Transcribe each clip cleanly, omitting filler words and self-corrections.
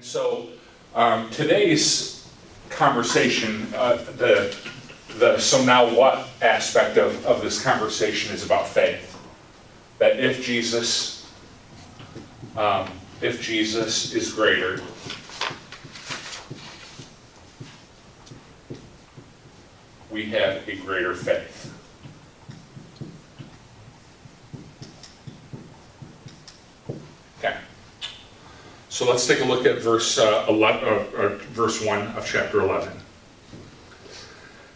So today's conversation, the so now what aspect of this conversation is about faith. That if Jesus is greater, we have a greater faith. Okay. So let's take a look at verse 1 of chapter 11.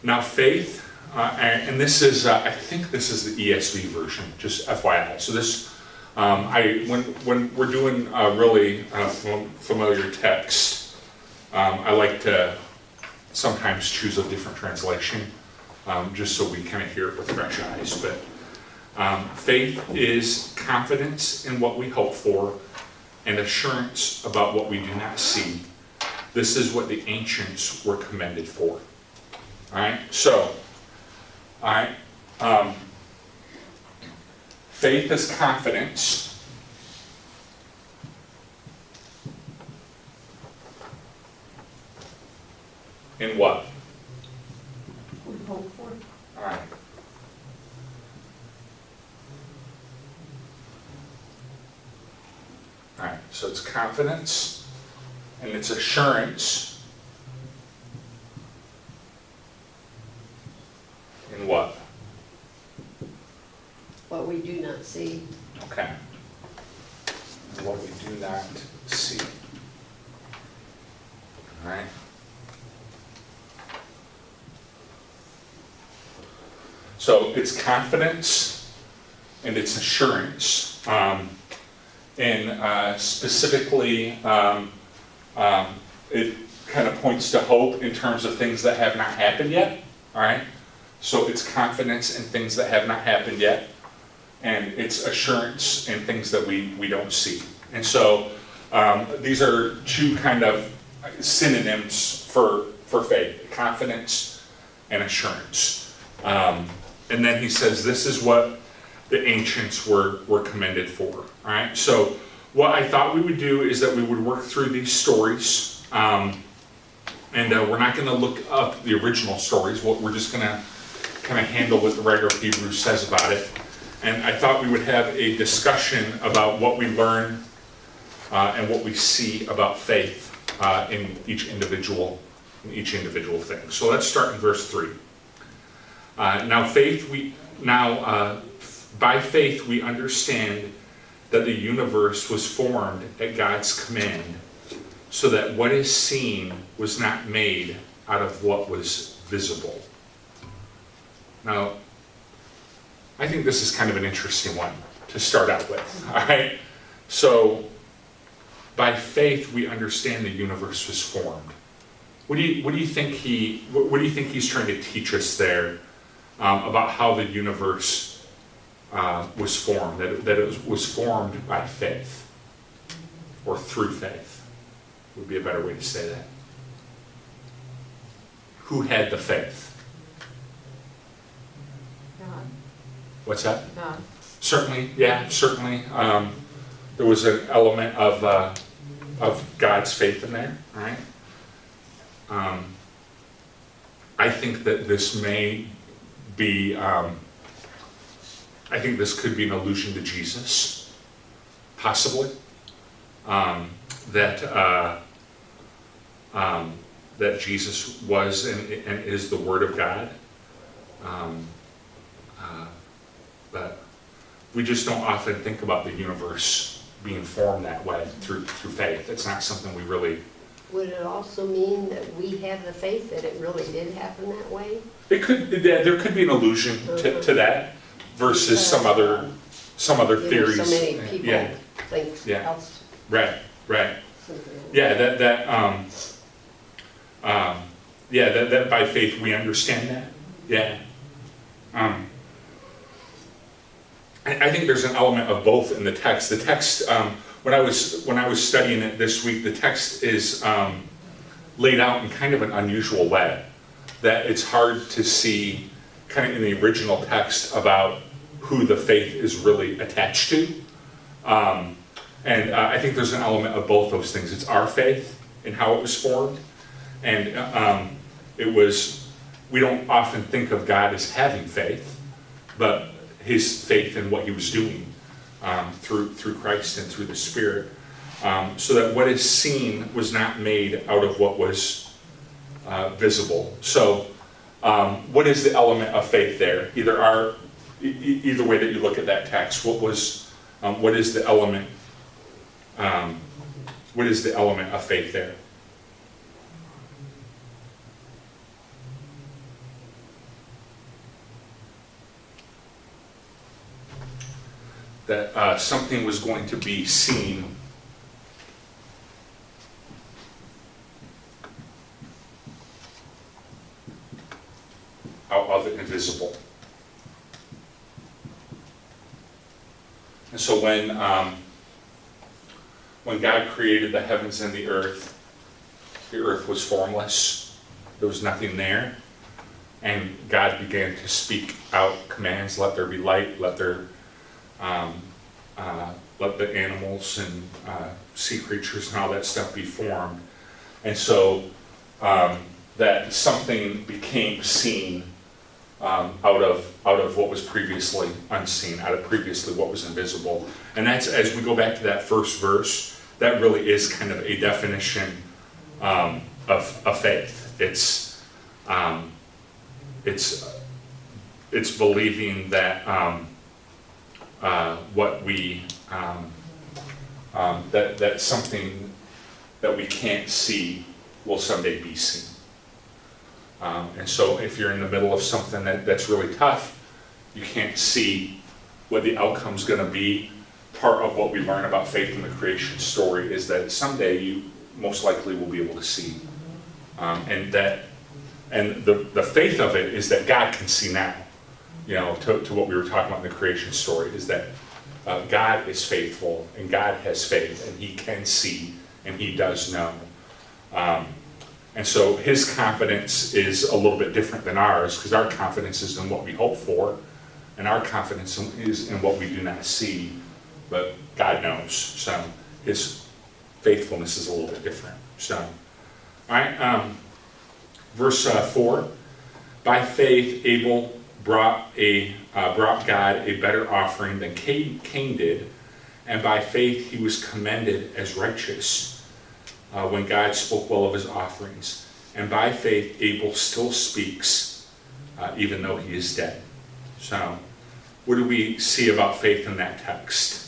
Now faith, and this is, I think this is the ESV version, just FYI. So this, when we're doing a really familiar text, I like to sometimes choose a different translation, just so we kind of hear it with fresh eyes. But faith is confidence in what we hope for, and assurance about what we do not see. This is what the ancients were commended for. Alright, so, faith is confidence in what? We hope for. Alright. Alright, so it's confidence and it's assurance in what? What we do not see. Okay. What we do not see. Alright. So it's confidence and it's assurance. And specifically, it kind of points to hope in terms of things that have not happened yet. All right. So it's confidence in things that have not happened yet, and it's assurance in things that we don't see. And so these are two kind of synonyms for faith: confidence and assurance. And then he says, "This is what the ancients were commended for." All right. So what I thought we would do is that we would work through these stories, and we're not going to look up the original stories. We're just going to kind of handle what the writer of Hebrews says about it. And I thought we would have a discussion about what we learn and what we see about faith in each individual thing. So let's start in verse 3. By faith we understand that the universe was formed at God's command, so that what is seen was not made out of what was visible. Now, I think this is kind of an interesting one to start out with. All right? So, by faith we understand the universe was formed. What do you think he's trying to teach us there about how the universe was formed, that it was formed by faith, or through faith, would be a better way to say that. Who had the faith? God. What's that? God. Certainly. There was an element of God's faith in there, right? I think that this may be... I think this could be an allusion to Jesus, possibly. That Jesus was and is the Word of God. But we just don't often think about the universe being formed that way through faith. It's not something we really... Would it also mean that we have the faith that it really did happen that way? It could. There could be an allusion to that. Versus some other theories. So many people think else. Right. Yeah, that by faith we understand that. Yeah. I think there's an element of both in the text. The text, when I was studying it this week, the text is laid out in kind of an unusual way. That it's hard to see kind of in the original text about who the faith is really attached to. And I think there's an element of both those things. It's our faith in how it was formed, and we don't often think of God as having faith, but his faith in what he was doing through Christ and through the Spirit, so that what is seen was not made out of what was visible. So what is the element of faith there? Either way that you look at that text, what is the element? What is the element of faith there? That something was going to be seen out of the invisible. And so when God created the heavens and the earth was formless. There was nothing there. And God began to speak out commands, let there be light, let the animals and sea creatures and all that stuff be formed. And so that something became seen out of what was previously unseen, out of previously what was invisible. And that's, as we go back to that first verse, that really is kind of a definition of faith. It's believing that that something that we can't see will someday be seen. And so if you're in the middle of something that's really tough, you can't see what the outcome's going to be. Part of what we learn about faith in the creation story is that someday you most likely will be able to see. And the faith of it is that God can see now. To what we were talking about in the creation story, is that God is faithful and God has faith and he can see and he does know. And so his confidence is a little bit different than ours, because our confidence is in what we hope for and our confidence is in what we do not see, but God knows. So his faithfulness is a little bit different. So, all right, verse 4, by faith Abel brought God a better offering than Cain did, and by faith he was commended as righteous when God spoke well of his offerings. And by faith Abel still speaks even though he is dead. So what do we see about faith in that text?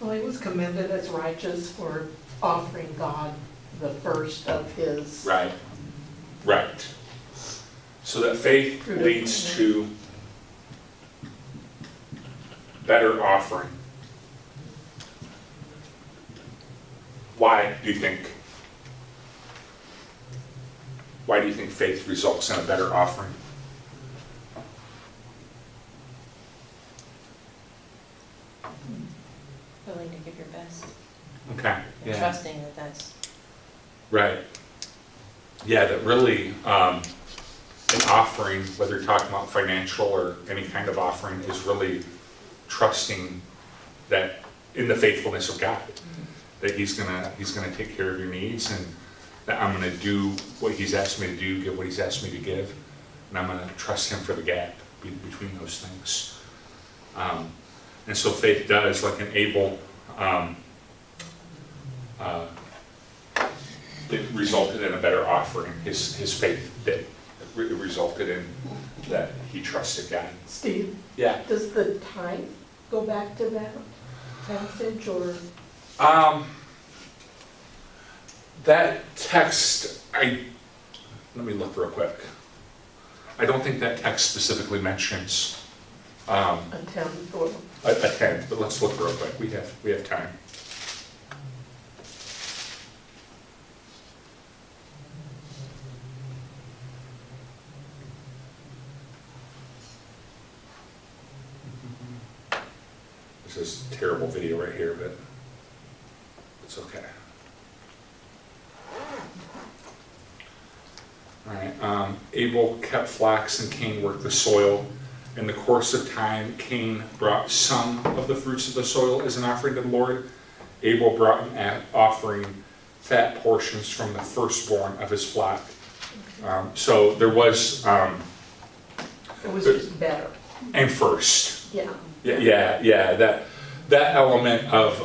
Well, he was commended as righteous for offering God the first of his. Right. So that faith leads to better offering. Why do you think faith results in a better offering? Willing to give your best. Okay. And trusting that that's... Right. Yeah, that really, an offering, whether you're talking about financial or any kind of offering, is really trusting that in the faithfulness of God, that he's gonna take care of your needs, and that I'm gonna do what he's asked me to do, give what he's asked me to give, and I'm gonna trust him for the gap between those things. And so faith does, like an Abel, it resulted in a better offering. His faith did. It resulted in that he trusted God. Steve? Yeah. Does the tithe go back to that passage, or? That text, let me look real quick. I don't think that text specifically mentions A tenth, or? a tenth, but let's look real quick. We have time. This is a terrible video right here, but it's okay. All right. Abel kept flocks and Cain worked the soil. In the course of time, Cain brought some of the fruits of the soil as an offering to the Lord. Abel brought an offering fat portions from the firstborn of his flock. So there was... It was just better. and first. Yeah. Yeah. That element of...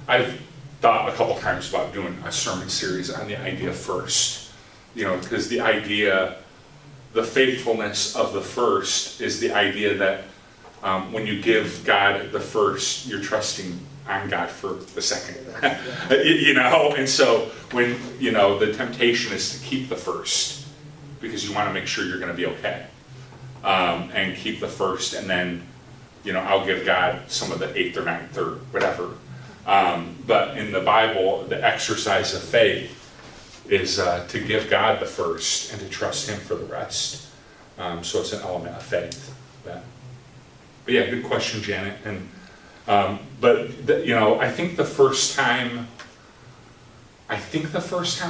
I've thought a couple times about doing a sermon series on the idea first. Because the idea... The faithfulness of the first is the idea that when you give God the first, you're trusting on God for the second. And so when, the temptation is to keep the first because you want to make sure you're going to be okay. And keep the first, and then, I'll give God some of the 8th or 9th or whatever. But in the Bible, the exercise of faith is to give God the first and to trust Him for the rest. So it's an element of faith. But yeah, good question, Janet. And I think the first time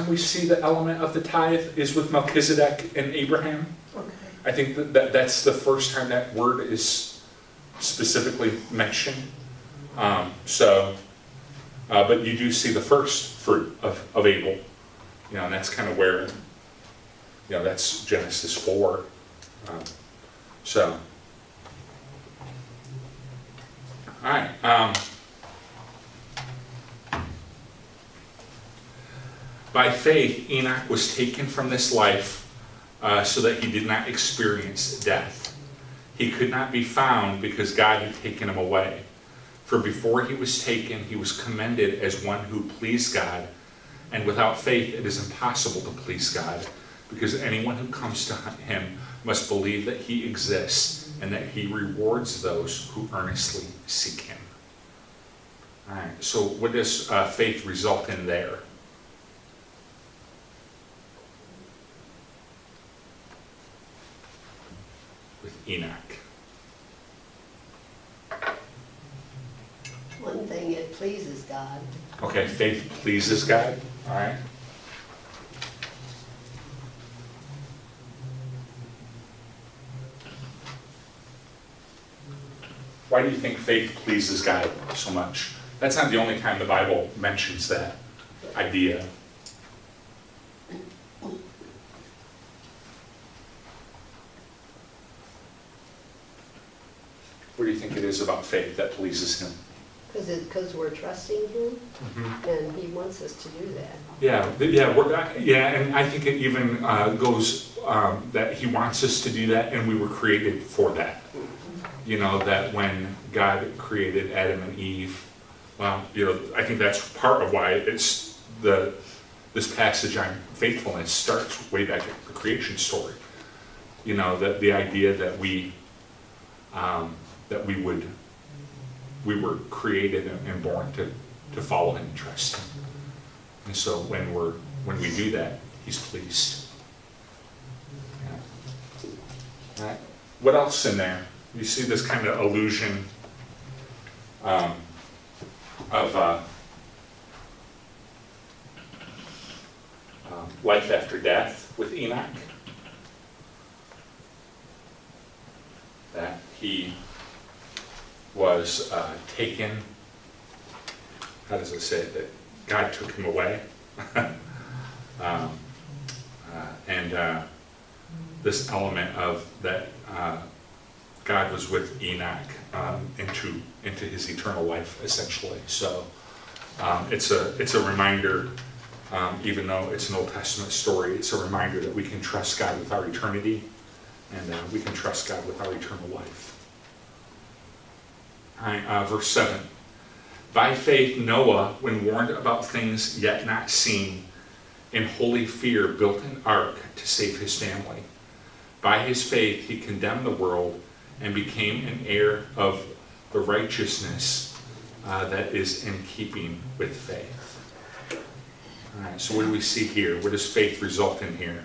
we see the element of the tithe is with Melchizedek and Abraham. Okay. I think that's the first time that word is specifically mentioned. But you do see the first fruit of Abel. And that's kind of where, that's Genesis 4. All right. By faith, Enoch was taken from this life so that he did not experience death. He could not be found because God had taken him away. For before he was taken, he was commended as one who pleased God. And without faith, it is impossible to please God, because anyone who comes to him must believe that he exists and that he rewards those who earnestly seek him. All right, so what does faith result in there? With Enoch. One thing, it pleases God. Okay, faith pleases God. All right. Why do you think faith pleases God so much? That's not the only time the Bible mentions that idea. What do you think it is about faith that pleases Him? Because we're trusting Him, and He wants us to do that. And I think it even goes that He wants us to do that, and we were created for that. That when God created Adam and Eve, I think that's part of why it's this passage on faithfulness starts way back at the creation story. That the idea that we were created and born to follow Him and trust Him. And so when we do that, He's pleased. Yeah. All right. What else in there? You see this kind of illusion of life after death with Enoch. That he was taken, how does it say it? That God took him away. And this element of that God was with Enoch into his eternal life, essentially. So it's a reminder, even though it's an Old Testament story, it's a reminder that we can trust God with our eternity, and we can trust God with our eternal life. All right, verse 7. By faith Noah, when warned about things yet not seen, in holy fear built an ark to save his family. By his faith he condemned the world and became an heir of the righteousness that is in keeping with faith. All right, so what do we see here? What does faith result in here?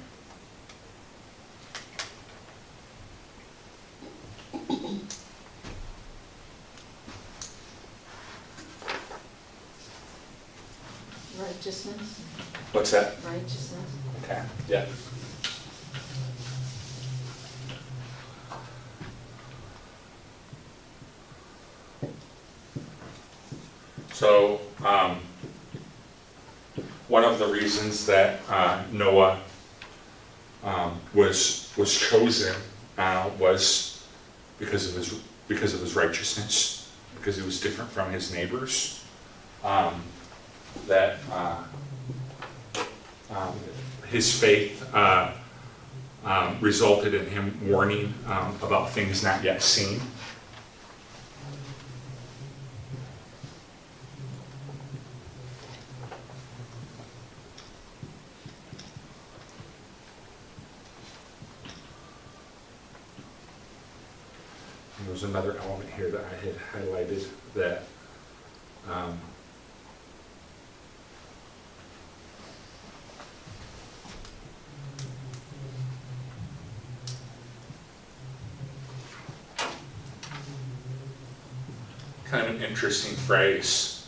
Righteousness. What's that? Righteousness. Okay, yeah. So, one of the reasons that Noah was chosen was because of his righteousness, because he was different from his neighbors. That his faith resulted in him warning about things not yet seen. There was another element here that I had highlighted that kind of an interesting phrase,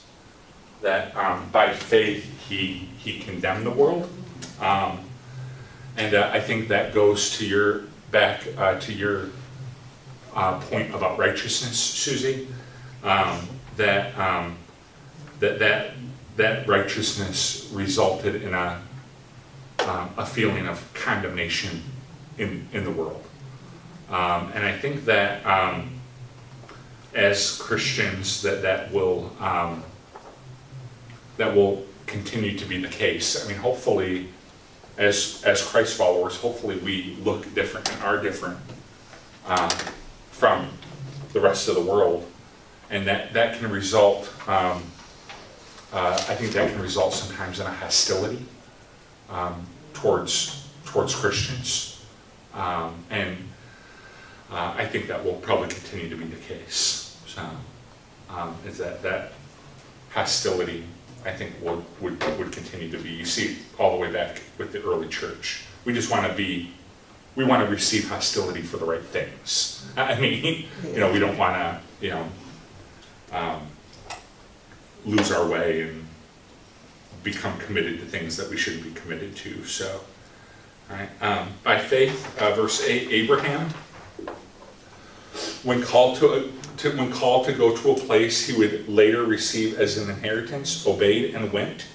that by faith he condemned the world, and I think that goes to your point about righteousness, Susie. That righteousness resulted in a feeling of condemnation in the world, and I think that as Christians that will continue to be the case. I mean, hopefully, as Christ followers, hopefully we look different and are different from the rest of the world, and that can result. I think that can result sometimes in a hostility towards Christians, and I think that will probably continue to be the case. So, is that hostility, I think, would continue to be. You see it all the way back with the early church. We just want to receive hostility for the right things. I mean, we don't want to, lose our way and become committed to things that we shouldn't be committed to. So, all right. By faith, verse 8, Abraham, when called to go to a place he would later receive as an inheritance, obeyed and went,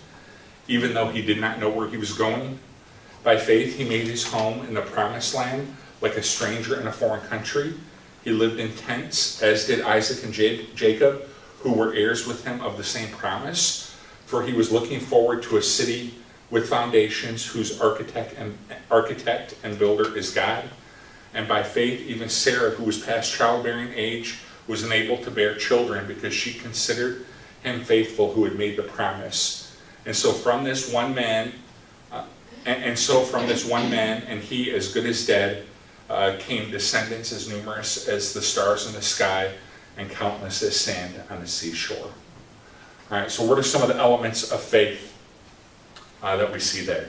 even though he did not know where he was going. By faith, he made his home in the promised land, like a stranger in a foreign country. He lived in tents, as did Isaac and Jacob, who were heirs with him of the same promise. For he was looking forward to a city with foundations, whose architect and builder is God. And by faith, even Sarah, who was past childbearing age, was unable to bear children, because she considered him faithful who had made the promise. And so from this one man, and he as good as dead, came descendants as numerous as the stars in the sky and countless as sand on the seashore. All right, so what are some of the elements of faith that we see there?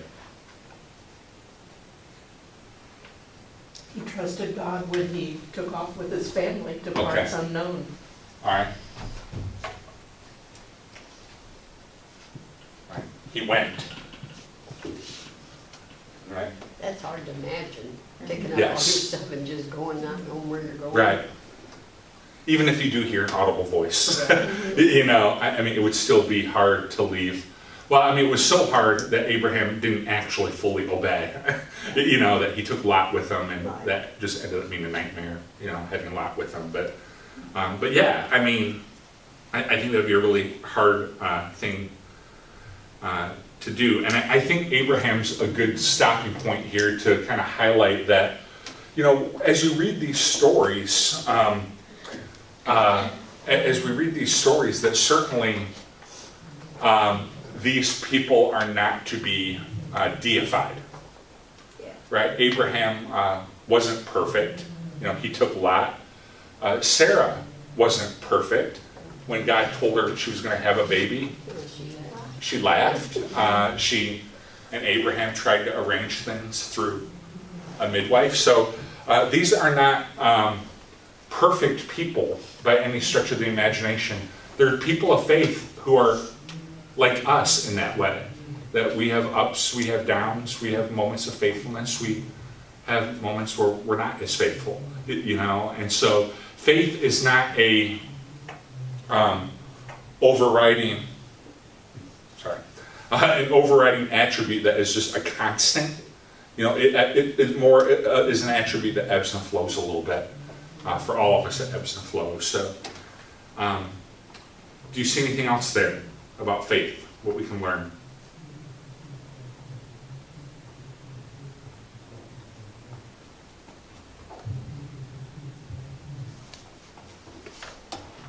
He trusted God when he took off with his family to parts unknown. All right. All right. He went. All right. That's hard to imagine, picking up all your Yes. stuff and just going, not knowing where you're going. Right. Even if you do hear an audible voice, I mean, it would still be hard to leave. Well, I mean, it was so hard that Abraham didn't actually fully obey. That he took Lot with him, and Right. that just ended up being a nightmare. Having Lot with him. But yeah, I mean, I think that would be a really hard thing to do. And I think Abraham's a good stopping point here to kind of highlight that, as you read these stories, that certainly these people are not to be deified. Yeah. Right? Abraham wasn't perfect. He took Lot. Sarah wasn't perfect. When God told her she was going to have a baby, she laughed. She and Abraham tried to arrange things through a midwife. So these are not perfect people by any stretch of the imagination. They're people of faith who are like us in that way. That we have ups, we have downs, we have moments of faithfulness, we have moments where we're not as faithful, And so faith is not a overriding, an overriding attribute that is just a constant. You know, it more is an attribute that ebbs and flows a little bit. For all of us, it ebbs and flows. So, do you see anything else there about faith, what we can learn?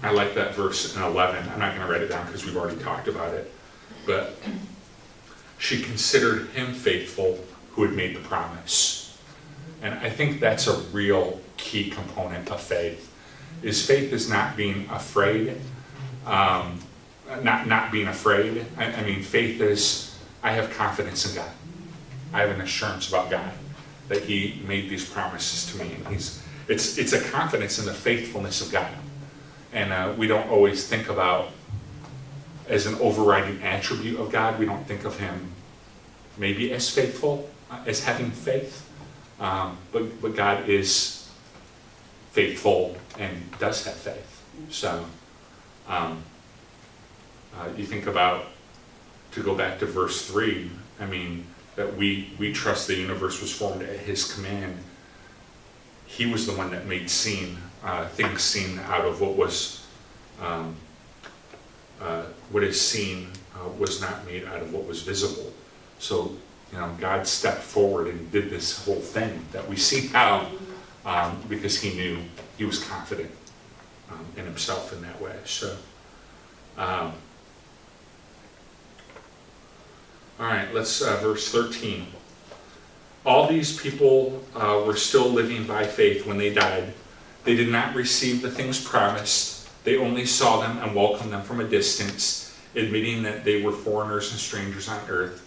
I like that verse in 11. I'm not going to write it down because we've already talked about it. But she considered him faithful who had made the promise. And I think that's a real key component of faith. Faith is not being afraid. Not being afraid. I mean, faith is, I have confidence in God. I have an assurance about God that he made these promises to me. And it's a confidence in the faithfulness of God. And we don't always think about, as an overriding attribute of God, we don't think of him maybe as faithful, as having faith. But God is faithful and does have faith. So you think about, to go back to verse 3, I mean, that we trust the universe was formed at his command. He was the one that made things seen out of what was, what is seen was not made out of what was visible. So, you know, God stepped forward and did this whole thing that we see now, because he knew, he was confident in himself in that way. So, all right, let's, verse 13. All these people were still living by faith when they died. They did not receive the things promised. They only saw them and welcomed them from a distance, admitting that they were foreigners and strangers on earth.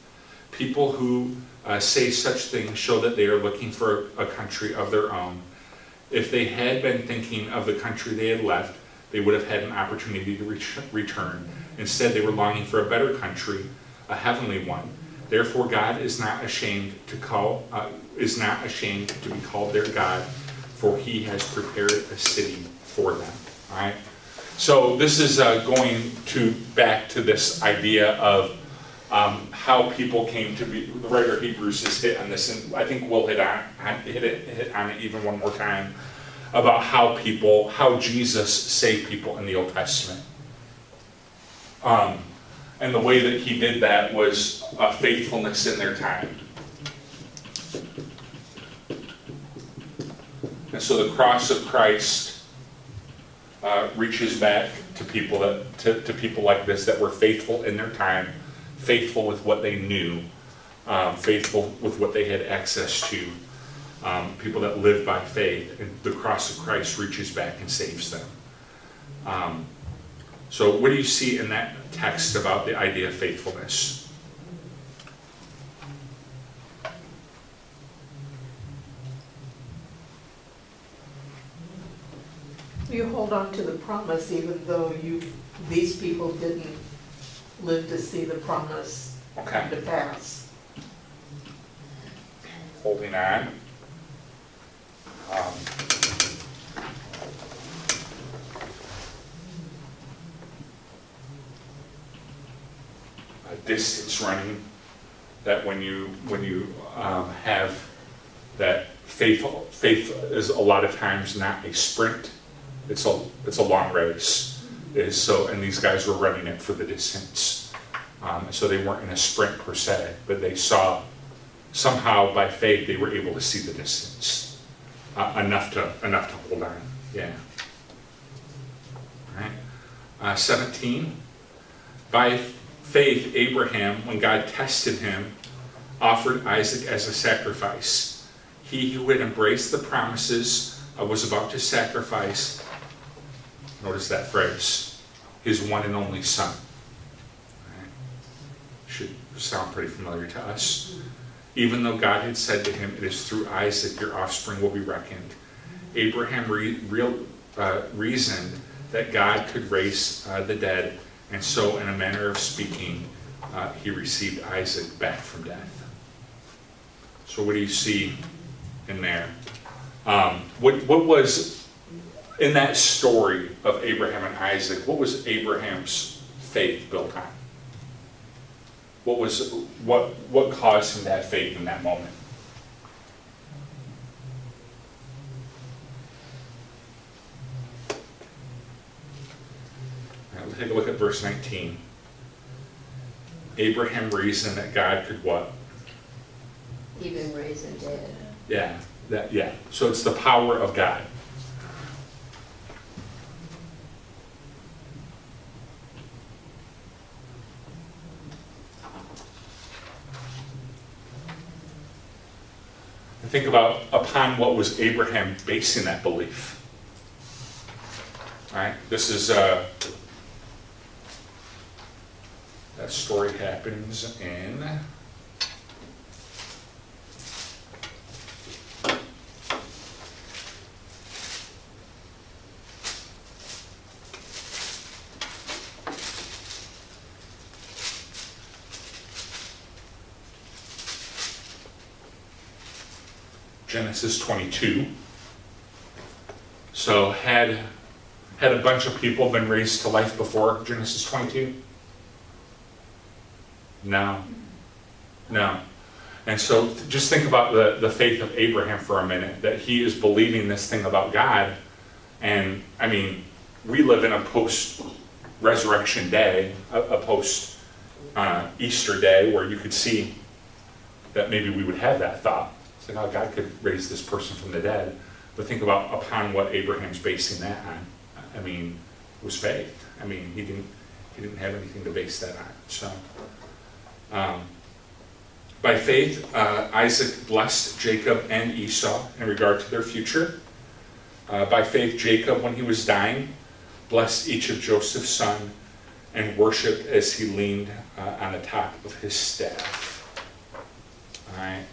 People who say such things show that they are looking for a country of their own. If they had been thinking of the country they had left, they would have had an opportunity to return. Instead, they were longing for a better country, a heavenly one. Therefore, God is not ashamed to be called their God, for he has prepared a city for them. All right. So this is going back to this idea of how people came to be. The writer of Hebrews has hit on this, and I think we'll hit on it even one more time about how Jesus saved people in the Old Testament. And the way that he did that was faithfulness in their time. And so the cross of Christ reaches back to people to people like this that were faithful in their time, faithful with what they knew, faithful with what they had access to, people that lived by faith. And the cross of Christ reaches back and saves them. So what do you see in that text about the idea of faithfulness? You hold on to the promise even though these people didn't live to see the promise come to pass. Holding on. Distance running, that when you have that faith is a lot of times not a sprint, it's a long race. And these guys were running it for the distance, so they weren't in a sprint per se, but they saw somehow by faith they were able to see the distance enough to hold on. Yeah. All right. 17. By faith, Abraham, when God tested him, offered Isaac as a sacrifice. He who had embraced the promises was about to sacrifice, notice that phrase, his one and only son. Right. Should sound pretty familiar to us. Even though God had said to him, it is through Isaac your offspring will be reckoned. Abraham reasoned that God could raise the dead, and so, in a manner of speaking, he received Isaac back from death. So what do you see in there? What was, in that story of Abraham and Isaac, what was Abraham's faith built on? What caused him to have faith in that moment? All right, we'll take a look at verse 19. Abraham reasoned that God could what? Even raise the dead. Yeah. So it's the power of God. And think about upon what was Abraham basing that belief. All right, this is that story happens in Genesis 22. So had a bunch of people been raised to life before Genesis 22? No. And so just think about the faith of Abraham for a minute, that he is believing this thing about God. And I mean, we live in a post-resurrection day, a post-Easter day, where you could see that maybe we would have that thought. It's like, oh, God could raise this person from the dead. But think about upon what Abraham's basing that on. I mean, it was faith. I mean, he didn't have anything to base that on. So, by faith, Isaac blessed Jacob and Esau in regard to their future. By faith, Jacob, when he was dying, blessed each of Joseph's sons and worshipped as he leaned on the top of his staff. All right.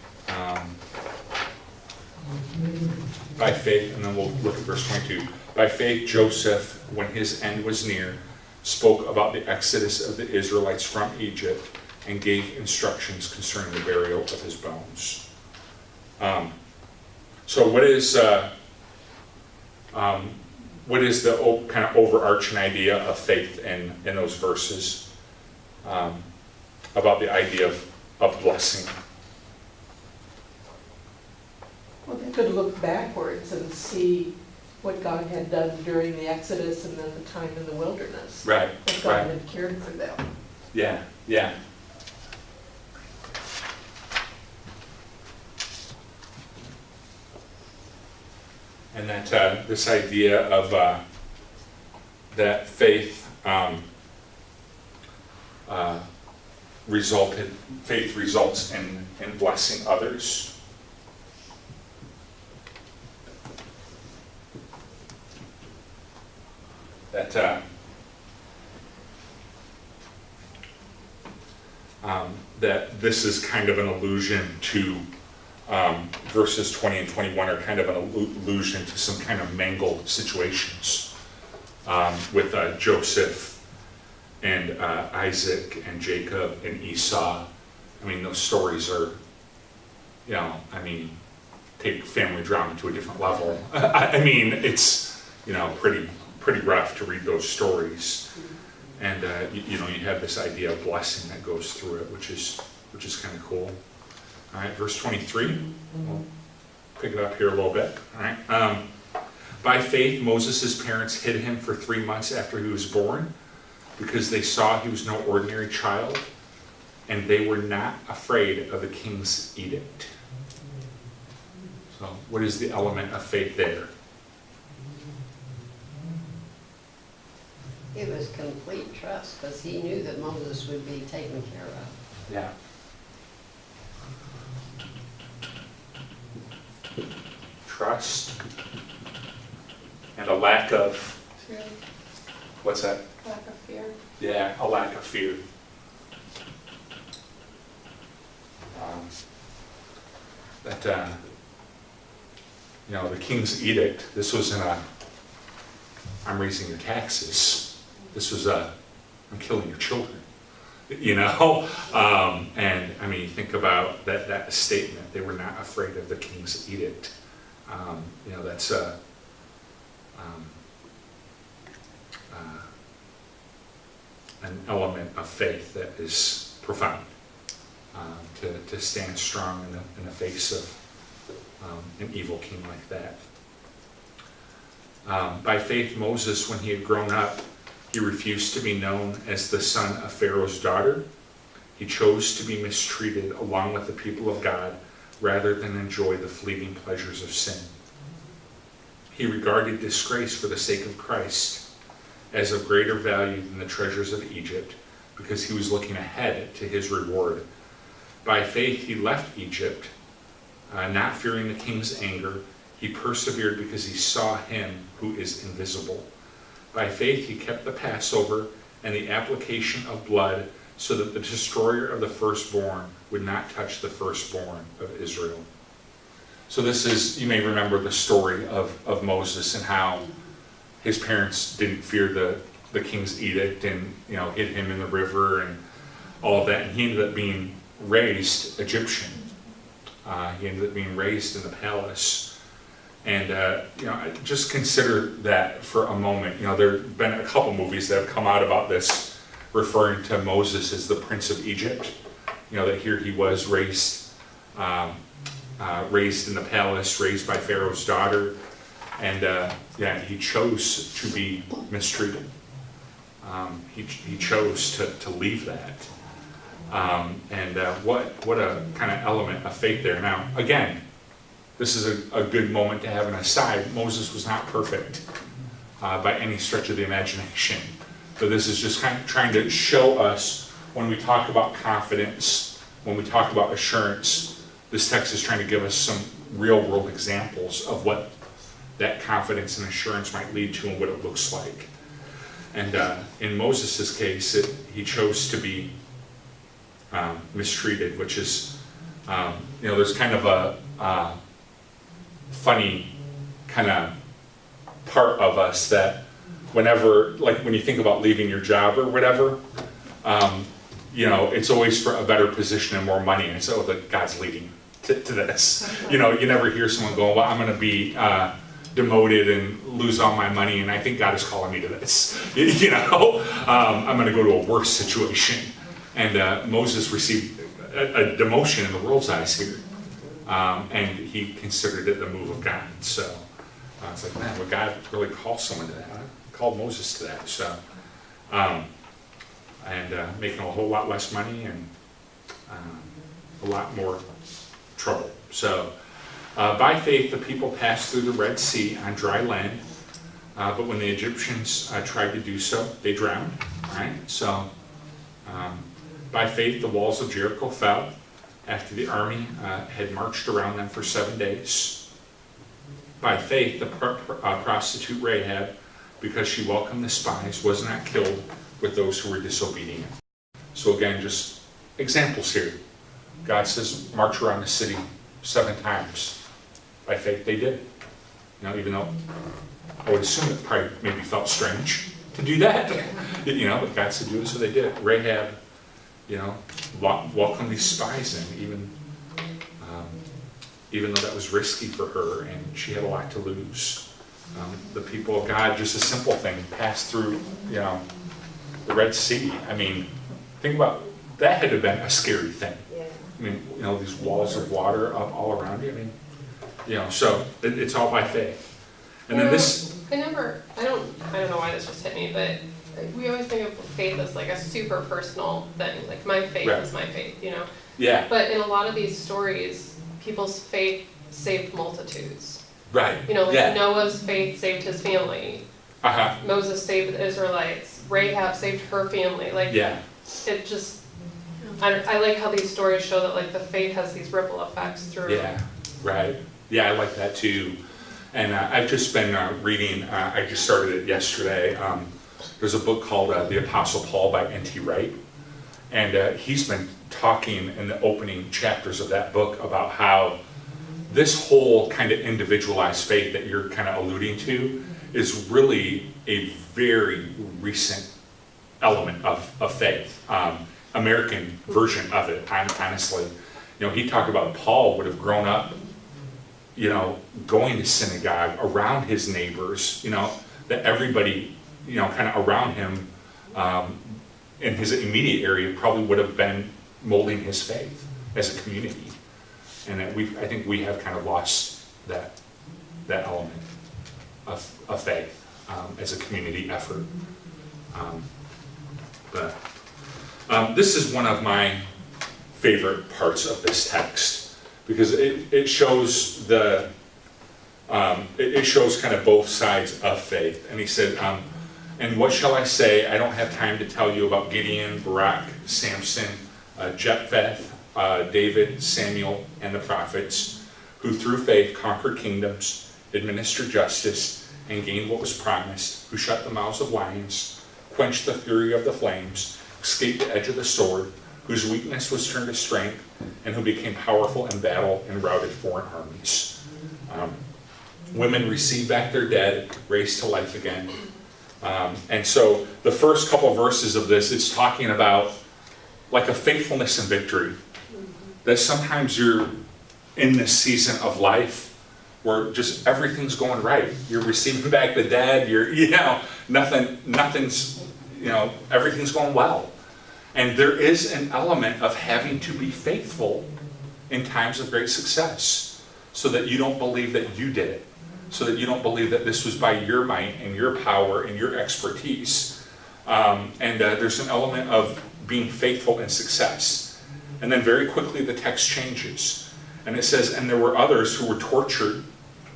By faith, and then we'll look at verse 22. By faith, Joseph, when his end was near, spoke about the exodus of the Israelites from Egypt and gave instructions concerning the burial of his bones. So what is the kind of overarching idea of faith in those verses about the idea of blessing? Well, they could look backwards and see what God had done during the Exodus and then the time in the wilderness. Right. What God had cared for them. Yeah. And that this idea of that faith results in blessing others. That this is kind of an allusion to verses 20 and 21 are kind of an allusion to some kind of mangled situations with Joseph and Isaac and Jacob and Esau. I mean, those stories are, take family drama to a different level. I mean, it's, pretty rough to read those stories. And, you have this idea of blessing that goes through it, which is kind of cool. All right, verse 23. We'll pick it up here a little bit. All right. By faith, Moses' parents hid him for 3 months after he was born because they saw he was no ordinary child, and they were not afraid of the king's edict. So what is the element of faith there? It was complete trust because he knew that Moses would be taken care of. Yeah. Trust and a lack of, Fear. what's that? Lack of fear. Yeah, a lack of fear. The king's edict, this wasn't I'm raising your taxes. This was I'm killing your children. And I mean, think about that statement. They were not afraid of the king's edict. That's and an element of faith that is profound, to stand strong in the face of an evil king like that. By faith, Moses, when he had grown up, he refused to be known as the son of Pharaoh's daughter. He chose to be mistreated along with the people of God rather than enjoy the fleeting pleasures of sin. He regarded disgrace for the sake of Christ as of greater value than the treasures of Egypt, because he was looking ahead to his reward. By faith, he left Egypt, not fearing the king's anger. He persevered because he saw him who is invisible. By faith, he kept the Passover and the application of blood, so that the destroyer of the firstborn would not touch the firstborn of Israel. So this is, you may remember the story of Moses and how his parents didn't fear the king's edict and, hid him in the river and all of that. And he ended up being raised Egyptian. He ended up being raised in the palace. And, just consider that for a moment. There have been a couple movies that have come out about this, referring to Moses as the Prince of Egypt. That here he was raised in the palace, raised by Pharaoh's daughter, and he chose to be mistreated. He chose to leave that. What a kind of element of faith there. Now, again, this is a good moment to have an aside. Moses was not perfect by any stretch of the imagination. But this is just kind of trying to show us, when we talk about confidence, when we talk about assurance, this text is trying to give us some real-world examples of what that confidence and assurance might lead to and what it looks like. And in Moses' case, he chose to be mistreated, which is, there's kind of a funny kind of part of us that whenever, like when you think about leaving your job or whatever, it's always for a better position and more money. And so God's leading to this. You never hear someone going, well, I'm going to be demoted and lose all my money, and I think God is calling me to this. I'm going to go to a worse situation. And Moses received a demotion in the world's eyes here. And he considered it the move of God. So it's like, man, would God really call someone to that? Called Moses to that. So, making a whole lot less money and a lot more trouble. So, by faith, the people passed through the Red Sea on dry land. But when the Egyptians tried to do so, they drowned. Right? So, by faith, the walls of Jericho fell after the army had marched around them for 7 days. By faith, the prostitute Rahab, because she welcomed the spies, was not killed with those who were disobedient. So again, just examples here. God says, march around the city 7 times. By faith, they did. Even though I would assume it probably maybe felt strange to do that. But God said do it, so they did. Rahab, welcomed these spies in, even though that was risky for her and she had a lot to lose. The people of God, just a simple thing, passed through, the Red Sea. Think about, that had to have been a scary thing. Yeah. These walls of water up all around you. So it's all by faith. And then this... I don't know why this just hit me, but we always think of faith as like a super personal thing. Like my faith is my faith, Yeah. But in a lot of these stories, people's faith saved multitudes. Right. Noah's faith saved his family. Uh-huh. Moses saved the Israelites. Rahab saved her family. It just, I like how these stories show that the faith has these ripple effects through. Yeah, right. Yeah, I like that too. And I've just been reading, I just started it yesterday. There's a book called The Apostle Paul by N.T. Wright. And he's been talking in the opening chapters of that book about how this whole kind of individualized faith that you're kind of alluding to is really a very recent element of faith. American version of it, honestly. He talked about Paul would have grown up, going to synagogue around his neighbors, that everybody, kind of around him in his immediate area probably would have been molding his faith as a community. And that I think we have kind of lost that element of faith as a community effort. This is one of my favorite parts of this text, because it shows it shows kind of both sides of faith. And he said, and what shall I say? I don't have time to tell you about Gideon, Barak, Samson, Jephthah, David, Samuel, and the prophets, who through faith conquered kingdoms, administered justice, and gained what was promised, who shut the mouths of lions, quenched the fury of the flames, escaped the edge of the sword, whose weakness was turned to strength, and who became powerful in battle and routed foreign armies. Women received back their dead, raised to life again. And so the first couple verses of this, it's talking about like a faithfulness and victory. That sometimes you're in this season of life where just everything's going right. You're receiving back the dead, nothing's, everything's going well. And there is an element of having to be faithful in times of great success, so that you don't believe that you did it, so that you don't believe that this was by your might and your power and your expertise. There's an element of being faithful in success. And then very quickly the text changes. And it says, and there were others who were tortured,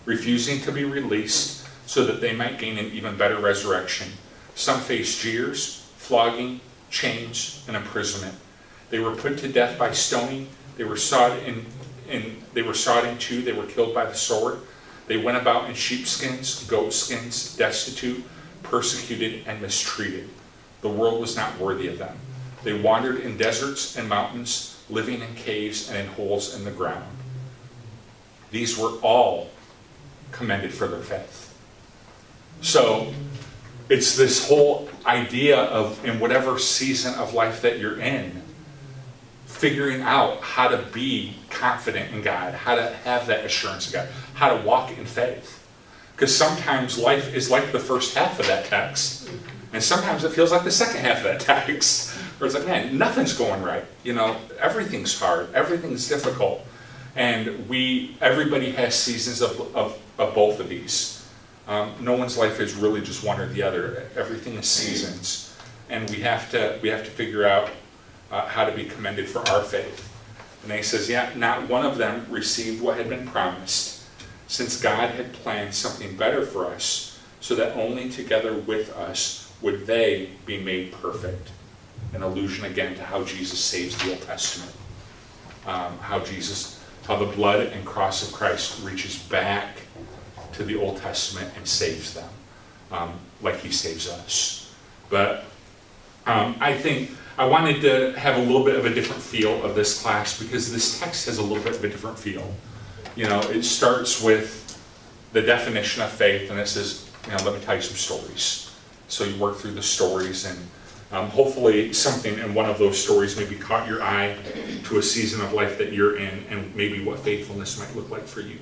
refusing to be released, so that they might gain an even better resurrection. Some faced jeers, flogging, chains, and imprisonment. They were put to death by stoning. They were sawed in two. They were killed by the sword. They went about in sheepskins, goatskins, destitute, persecuted, and mistreated. The world was not worthy of them. They wandered in deserts and mountains, living in caves and in holes in the ground. These were all commended for their faith. So it's this whole idea of, in whatever season of life that you're in, figuring out how to be confident in God, how to have that assurance of God, how to walk in faith. Because sometimes life is like the first half of that text, and sometimes it feels like the second half of that text, where it's like, man, nothing's going right. Everything's hard, everything's difficult. And everybody has seasons of both of these. No one's life is really just one or the other. Everything is seasons. And we have to figure out how to be commended for our faith. And then he says, not one of them received what had been promised, since God had planned something better for us, so that only together with us would they be made perfect. An allusion again to how Jesus saves the Old Testament. How the blood and cross of Christ reaches back to the Old Testament and saves them, like he saves us. But I think I wanted to have a little bit of a different feel of this class, because this text has a little bit of a different feel. It starts with the definition of faith, and it says, let me tell you some stories. So you work through the stories, and hopefully something in one of those stories maybe caught your eye to a season of life that you're in, and maybe what faithfulness might look like for you.